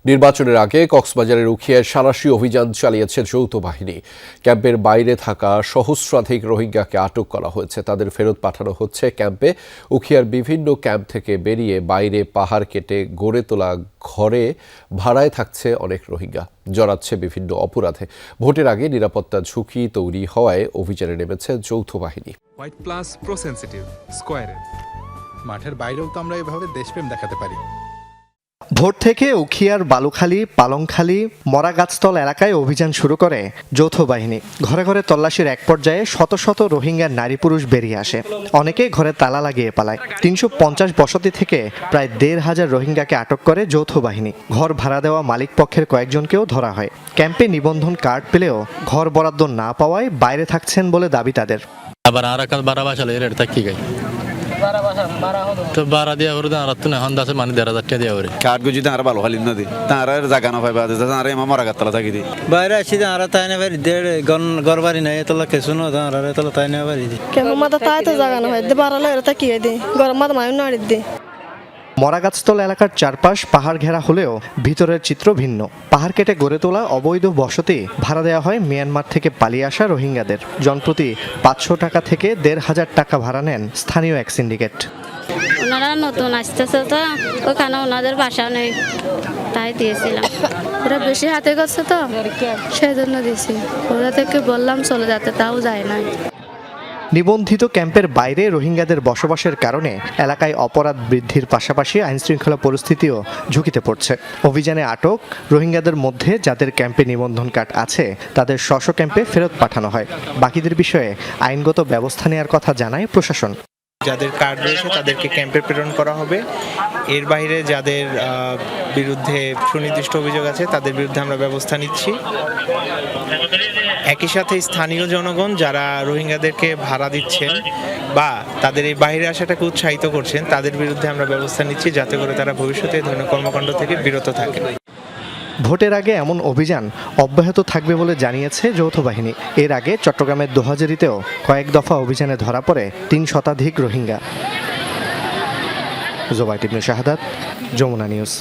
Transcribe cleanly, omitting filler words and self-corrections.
নির্বাচনের আগে কক্সবাজারের উখিয়ায় সাঁড়াশি অভিযান চালিয়েছে যৌথ বাহিনী। ক্যাম্পের বাইরে থাকা সহস্রাধিক রোহিঙ্গাকে আটক করা হয়েছে, তাদের ফেরত পাঠানো হচ্ছে ক্যাম্পে। উখিয়ার বিভিন্ন ক্যাম্প থেকে বেরিয়ে বাইরে পাহাড় কেটে গড়ে তোলা ঘরে ভাড়ায় থাকছে অনেক রোহিঙ্গা, জড়াচ্ছে বিভিন্ন অপরাধে। ভোটের আগে নিরাপত্তা ঝুঁকি তৈরি হওয়ায় অভিযানে নেমেছে যৌথ বাহিনী। হোয়াইট প্লাস প্রো সেনসিটিভ স্কয়ারের মাঠের বাইরেও তো আমরা এভাবে দেশপ্রেম দেখাতে পারি। ভোর থেকে উখিয়ার বালুখালী, পালংখালী, মরাগাছতল এলাকায় অভিযান শুরু করে যৌথ বাহিনী। ঘরে ঘরে তল্লাশির এক পর্যায়ে শত শত রোহিঙ্গার নারী পুরুষ বেরিয়ে আসে। অনেকে ঘরে তালা লাগিয়ে পালায়। ৩৫০ বসতি থেকে প্রায় ১৫০০ রোহিঙ্গাকে আটক করে যৌথ বাহিনী। ঘর ভাড়া দেওয়া মালিক পক্ষের কয়েকজনকেও ধরা হয়। ক্যাম্পে নিবন্ধন কার্ড পেলেও ঘর বরাদ্দ না পাওয়ায় বাইরে থাকছেন বলে দাবি তাদের। আবার আর কাজ বাড়া বাসালে এর থাকি গাই তো বাড়া দিয়া করে আর তো না হন দাসে মানে ১,৫০০ টাকা দিয়া করে কাঠ গুজি তার ভালো খালি না দি তার জায়গা না পাইবা তার মরা গাতলা থাকি দি বাইরে আসি আর তাই না বাড়ি দেড় গরবারি নাই তোলা কে শুনো আর তোলা তাই না বাড়ি দি কেমন মাথা তাই তো জায়গা না হয় বাড়ালে এর তা কি দি গরম মাথা মায়ু না দি। মরাগাছতল এলাকার চারপাশ পাহাড় ঘেরা হলেও ভিতরের চিত্র ভিন্ন। পাহাড় কেটে গড়ে তোলা অবৈধ বসতি ভাড়া দেওয়া হয় মিয়ানমার থেকে পালিয়ে আসা রোহিঙ্গাদের। জনপ্রতি ৫০০ টাকা থেকে ১,৫০০ টাকা ভাড়া নেন স্থানীয় এক সিন্ডিকেট। ওনারা নতুন আসতেছে তো ওখানে ওনাদের বাসা নেই, তাই দিয়েছিলাম। ওরা বেশি হাতে করছে তো সেই জন্য দিয়েছি। ওরা থেকে বললাম চলে যেতে, তাও যায় নাই। নিবন্ধিত ক্যাম্পের বাইরে রোহিঙ্গাদের বসবাসের কারণে এলাকায় অপরাধ বৃদ্ধির পাশাপাশি আইনশৃঙ্খলা পরিস্থিতিও ঝুঁকিতে পড়ছে। অভিযানে আটক রোহিঙ্গাদের মধ্যে যাদের ক্যাম্পে নিবন্ধন কার্ড আছে তাদের স্ব ক্যাম্পে ফেরত পাঠানো হয়। বাকিদের বিষয়ে আইনগত ব্যবস্থা নেওয়ার কথা জানায় প্রশাসন। যাদের কার্ড রয়েছে তাদেরকে ক্যাম্পে প্রেরণ করা হবে। এর বাইরে যাদের বিরুদ্ধে সুনির্দিষ্ট অভিযোগ আছে তাদের বিরুদ্ধে আমরা ব্যবস্থা নিচ্ছি। একই সাথে স্থানীয় জনগণ যারা রোহিঙ্গাদেরকে ভাড়া দিচ্ছেন বা তাদের এই বাইরে আসাটাকে উৎসাহিত করছেন তাদের বিরুদ্ধে আমরা ব্যবস্থা নিচ্ছি, যাতে করে তারা ভবিষ্যতে এই ধরনের কর্মকাণ্ড থেকে বিরত থাকে। ভোটের আগে এমন অভিযান অব্যাহত থাকবে বলে জানিয়েছে যৌথ বাহিনী। এর আগে চট্টগ্রামের দোহাজারীতেও কয়েক দফা অভিযানে ধরা পড়ে ৩ শতাধিক রোহিঙ্গা। জোবাইর ইবনে শাহাদাত, যমুনা নিউজ।